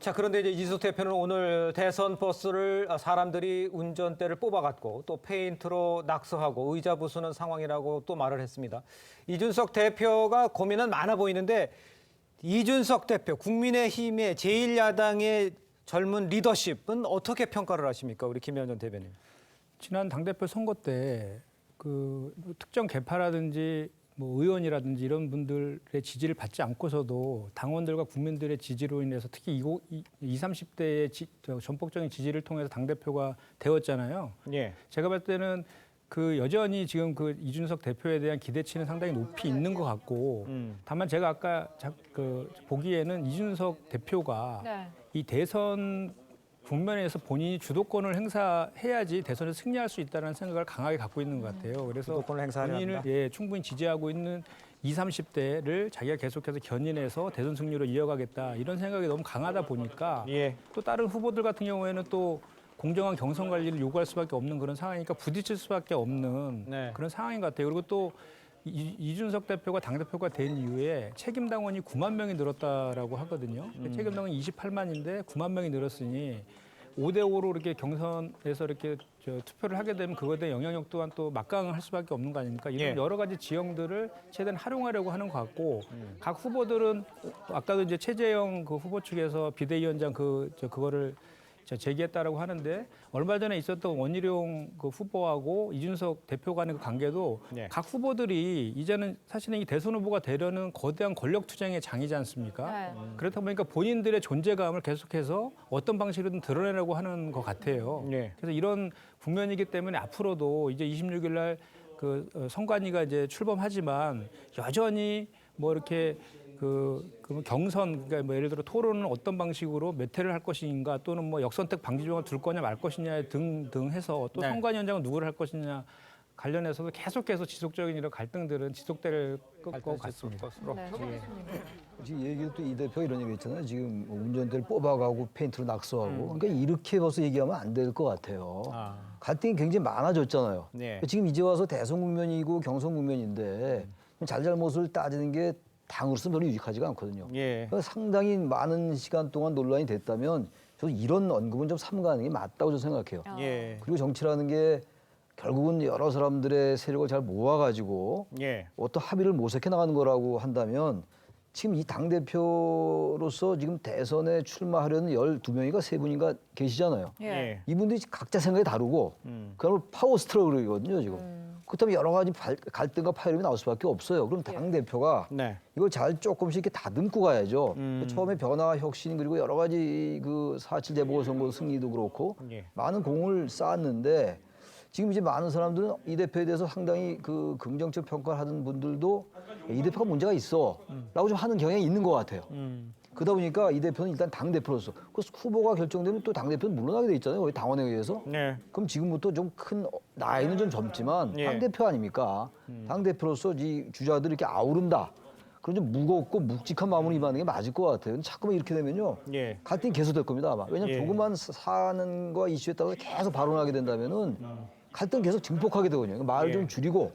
자, 그런데 이제 이준석 대표는 오늘 대선 버스를 사람들이 운전대를 뽑아갔고 또 페인트로 낙서하고 의자 부수는 상황이라고 또 말을 했습니다. 이준석 대표가 고민은 많아 보이는데 이준석 대표, 국민의힘의 제1야당의 젊은 리더십은 어떻게 평가를 하십니까? 우리 김현 전 대변인. 지난 당대표 선거 때 그 특정 계파라든지 뭐 의원이라든지 이런 분들의 지지를 받지 않고서도 당원들과 국민들의 지지로 인해서 특히 20, 30대의 전폭적인 지지를 통해서 당대표가 되었잖아요. 예. 제가 봤을 때는 그 여전히 지금 그 이준석 대표에 대한 기대치는 상당히 높이 있는 것 같고 다만 제가 아까 보기에는 이준석 대표가 네. 이 대선 국면에서 본인이 주도권을 행사해야지 대선에 승리할 수 있다는 생각을 강하게 갖고 있는 것 같아요. 그래서 주도권을 행사하려 본인을 한다? 충분히 지지하고 있는 20, 30대를 자기가 계속해서 견인해서 대선 승리로 이어가겠다 이런 생각이 너무 강하다 보니까 예. 또 다른 후보들 같은 경우에는 또 공정한 경선 관리를 요구할 수밖에 없는 그런 상황이니까 부딪힐 수밖에 없는 네. 그런 상황인 것 같아요. 그리고 또 이준석 대표가 당대표가 된 이후에 책임 당원이 9만 명이 늘었다라고 하거든요. 책임 당원이 28만인데 9만 명이 늘었으니 5대5로 이렇게 경선에서 이렇게 투표를 하게 되면 그거에 대한 영향력 또한 또 막강할 수밖에 없는 거 아닙니까? 이런 예. 여러 가지 지형들을 최대한 활용하려고 하는 것 같고 각 후보들은 아까도 이제 최재형 그 후보 측에서 비대위원장 그거를 제기했다라고 하는데 얼마 전에 있었던 원희룡 그 후보하고 이준석 대표 간의 그 관계도 네. 각 후보들이 이제는 사실은 이 대선 후보가 되려는 거대한 권력 투쟁의 장이지 않습니까? 네. 그렇다 보니까 본인들의 존재감을 계속해서 어떤 방식으로든 드러내려고 하는 것 같아요. 네. 그래서 이런 국면이기 때문에 앞으로도 이제 26일 날 그 선관위가 이제 출범하지만 여전히 뭐 이렇게 그 경선 그러니까 뭐 예를 들어 토론은 어떤 방식으로 몇 회를 할 것인가 또는 뭐 역선택 방지 조항을 둘 거냐 말 것이냐 등등 해서 또 네. 선관위원장은 누구를 할 것이냐 관련해서도 계속해서 지속적인 이런 갈등들은 지속될 것 같습니다. 네. 지금 얘기도 또 이 대표 이런 얘기 했잖아요. 지금 운전대를 뽑아가고 페인트로 낙서하고 그러니까 이렇게 벌써 얘기하면 안 될 것 같아요. 갈등이 굉장히 많아졌잖아요. 네. 지금 이제 와서 대선 국면이고 경선 국면인데 잘잘못을 따지는 게 당으로서 별로 유익하지가 않거든요. 예. 그러니까 상당히 많은 시간 동안 논란이 됐다면 저는 이런 언급은 좀 삼가하는 게 맞다고 저는 생각해요. 예. 그리고 정치라는 게 결국은 여러 사람들의 세력을 잘 모아가지고 예. 어떤 합의를 모색해 나가는 거라고 한다면 지금 이 당대표로서 지금 대선에 출마하려는 12명인가 3분인가 계시잖아요. 예. 이분들이 각자 생각이 다르고 그걸 파워 스트러글이거든요, 지금. 그렇다면 여러 가지 갈등과 파열음이 나올 수밖에 없어요. 그럼 당대표가 네. 이걸 잘 조금씩 이렇게 다듬고 가야죠. 처음에 변화, 혁신 그리고 여러 가지 그 4.7 재보궐선거 승리도 그렇고 예. 많은 공을 쌓았는데 지금 이제 많은 사람들은 이 대표에 대해서 상당히 그 긍정적 평가를 하는 분들도 이 대표가 문제가 있어라고 좀 하는 경향이 있는 것 같아요. 그러다 보니까 이 대표는 일단 당 대표로서 그 후보가 결정되면 또 당 대표는 물러나게 돼 있잖아요. 당원에 의해서. 네. 그럼 지금부터 좀 큰 나이는 좀 젊지만 예. 당 대표 아닙니까? 당 대표로서 이 주자들 이렇게 아우른다. 그런 좀 무겁고 묵직한 마음으로 임하는 게 맞을 것 같아요. 자꾸만 이렇게 되면요. 예. 갈등이 계속될 겁니다 아마. 왜냐하면 예. 조그만 사안과 이슈에 따라서 계속 발언하게 된다면은 갈등 계속 증폭하게 되거든요. 말을 예. 좀 줄이고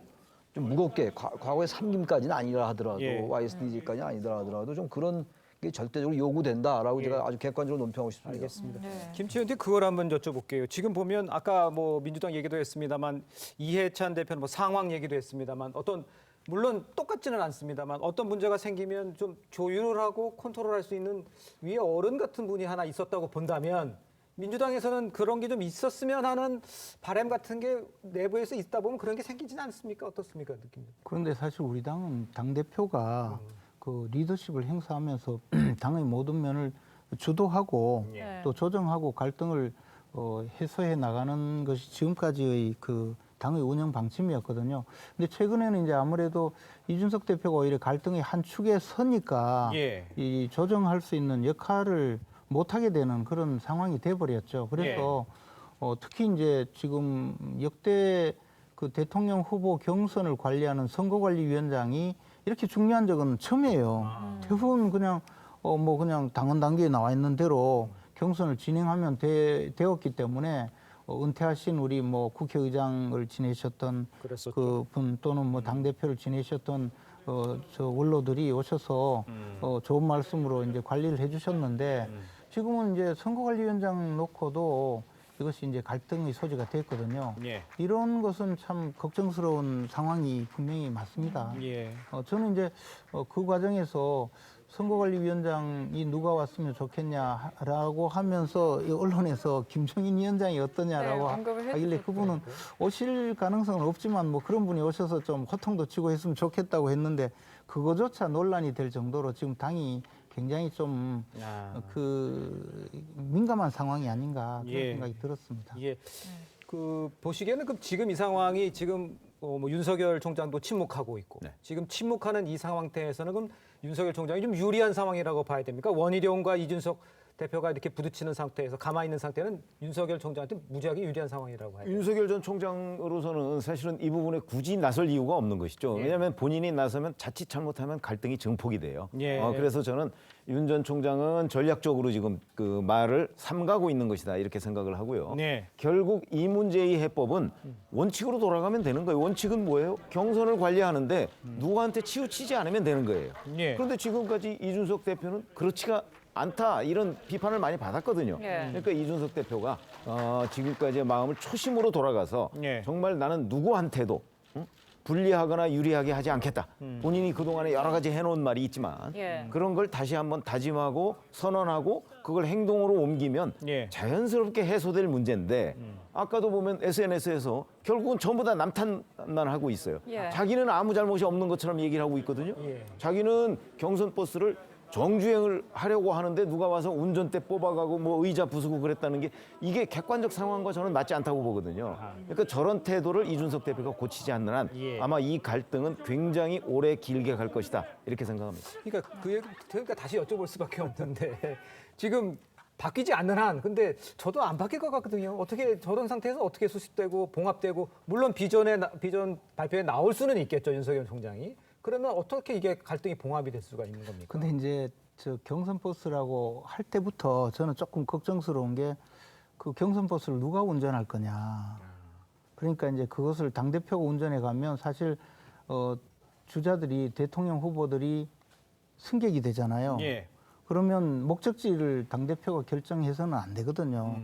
좀 무겁게 과거의 삼김까지는 아니라 하더라도 예. YSDG까지는 아니더라 하더라도 좀 그런 그게 절대적으로 요구된다라고 제가 아주 객관적으로 논평하고 싶습니다. 알겠습니다. 네. 김치현 님 그걸 한번 여쭤볼게요. 지금 보면 아까 뭐 민주당 얘기도 했습니다만 이해찬 대표는 뭐 상황 얘기도 했습니다만 어떤 물론 똑같지는 않습니다만 어떤 문제가 생기면 좀 조율을 하고 컨트롤할 수 있는 위에 어른 같은 분이 하나 있었다고 본다면 민주당에서는 그런 게 좀 있었으면 하는 바람 같은 게 내부에서 있다 보면 그런 게 생기지는 않습니까? 어떻습니까? 느낌? 그런데 사실 우리 당은 당대표가 그 리더십을 행사하면서 당의 모든 면을 주도하고 네. 또 조정하고 갈등을 해소해 나가는 것이 지금까지의 그 당의 운영 방침이었거든요. 근데 최근에는 이제 아무래도 이준석 대표가 오히려 갈등의 한 축에 서니까 예. 이 조정할 수 있는 역할을 못하게 되는 그런 상황이 돼버렸죠. 그래서 특히 이제 지금 역대 그 대통령 후보 경선을 관리하는 선거관리위원장이 이렇게 중요한 적은 처음이에요. 대부분 그냥 뭐 그냥 당헌 당규에 나와 있는 대로 경선을 진행하면 되었기 때문에 은퇴하신 우리 뭐 국회의장을 지내셨던 그랬었죠. 그분 또는 뭐 당 대표를 지내셨던 저 원로들이 오셔서 좋은 말씀으로 이제 관리를 해주셨는데 지금은 이제 선거관리위원장 놓고도 이것이 이제 갈등의 소지가 됐거든요. 예. 이런 것은 참 걱정스러운 상황이 분명히 맞습니다. 예. 저는 이제 그 과정에서 선거관리위원장이 누가 왔으면 좋겠냐라고 하면서 이 언론에서 김종인 위원장이 어떠냐라고 네, 언급을 하길래 해주셨죠. 그분은 오실 가능성은 없지만 뭐 그런 분이 오셔서 좀 호통도 치고 했으면 좋겠다고 했는데 그거조차 논란이 될 정도로 지금 당이 굉장히 좀 그 민감한 상황이 아닌가 그런 예. 생각이 들었습니다. 예. 그 보시기에는 그럼 지금 이 상황이 지금 뭐 윤석열 총장도 침묵하고 있고 지금 침묵하는 이 상황대에서는 그럼 윤석열 총장이 좀 유리한 상황이라고 봐야 됩니까? 원희룡과 이준석 대표가 이렇게 부딪히는 상태에서 가만히 있는 상태는 윤석열 총장한테 무지하게 유리한 상황이라고 봐야 됩니까? 윤석열 전 총장으로서는 사실은 이 부분에 굳이 나설 이유가 없는 것이죠. 왜냐하면 본인이 나서면 자칫 잘못하면 갈등이 증폭이 돼요. 예. 그래서 저는 윤 전 총장은 전략적으로 지금 그 말을 삼가고 있는 것이다 이렇게 생각을 하고요. 네. 결국 이 문제의 해법은 원칙으로 돌아가면 되는 거예요. 원칙은 뭐예요? 경선을 관리하는데 누구한테 치우치지 않으면 되는 거예요. 예. 그런데 지금까지 이준석 대표는 그렇지가 않다 이런 비판을 많이 받았거든요. 예. 그러니까 이준석 대표가 지금까지의 마음을 초심으로 돌아가서 예. 정말 나는 누구한테도 불리하거나 유리하게 하지 않겠다. 본인이 그동안에 여러 가지 해놓은 말이 있지만 예. 그런 걸 다시 한번 다짐하고 선언하고 그걸 행동으로 옮기면 예. 자연스럽게 해소될 문제인데 아까도 보면 SNS에서 결국은 전부 다 남탓만 하고 있어요. 예. 자기는 아무 잘못이 없는 것처럼 얘기를 하고 있거든요. 예. 자기는 경선 버스를 정주행을 하려고 하는데 누가 와서 운전대 뽑아가고 뭐 의자 부수고 그랬다는 게 이게 객관적 상황과 저는 맞지 않다고 보거든요. 그러니까 저런 태도를 이준석 대표가 고치지 않는 한 예. 아마 이 갈등은 굉장히 오래 길게 갈 것이다 이렇게 생각합니다. 그러니까 다시 여쭤볼 수밖에 없는데 지금 바뀌지 않는 한 근데 저도 안 바뀔 것 같거든요. 어떻게 저런 상태에서 어떻게 수습되고 봉합되고 물론 비전 발표에 나올 수는 있겠죠. 윤석열 총장이. 그러면 어떻게 이게 갈등이 봉합이 될 수가 있는 겁니까? 근데 이제 저 경선 버스라고 할 때부터 저는 조금 걱정스러운 게 그 경선 버스를 누가 운전할 거냐. 그러니까 이제 그것을 당대표가 운전해 가면 사실 주자들이 대통령 후보들이 승객이 되잖아요. 예. 그러면 목적지를 당대표가 결정해서는 안 되거든요.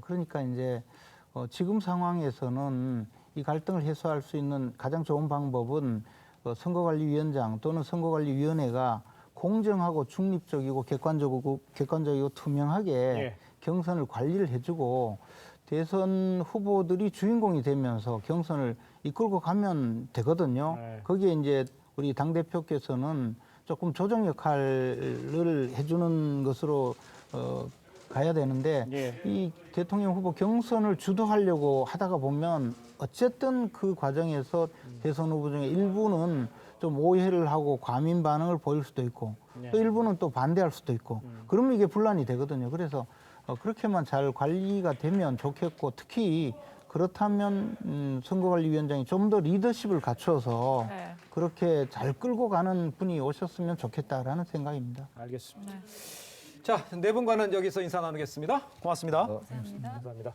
그러니까 이제 지금 상황에서는 이 갈등을 해소할 수 있는 가장 좋은 방법은 선거관리위원장 또는 선거관리위원회가 공정하고 중립적이고 객관적이고 투명하게 예. 경선을 관리를 해주고 대선 후보들이 주인공이 되면서 경선을 이끌고 가면 되거든요. 네. 거기에 이제 우리 당대표께서는 조금 조정 역할을 해주는 것으로 가야 되는데 예. 이 대통령 후보 경선을 주도하려고 하다가 보면 어쨌든 그 과정에서 대선 후보 중에 일부는 좀 오해를 하고 과민 반응을 보일 수도 있고 또 일부는 또 반대할 수도 있고 그러면 이게 분란이 되거든요. 그래서 그렇게만 잘 관리가 되면 좋겠고 특히 그렇다면 선거관리위원장이 좀 더 리더십을 갖춰서 네. 그렇게 잘 끌고 가는 분이 오셨으면 좋겠다라는 생각입니다. 알겠습니다. 자, 네 분과는 여기서 인사 나누겠습니다. 고맙습니다. 감사합니다. 감사합니다.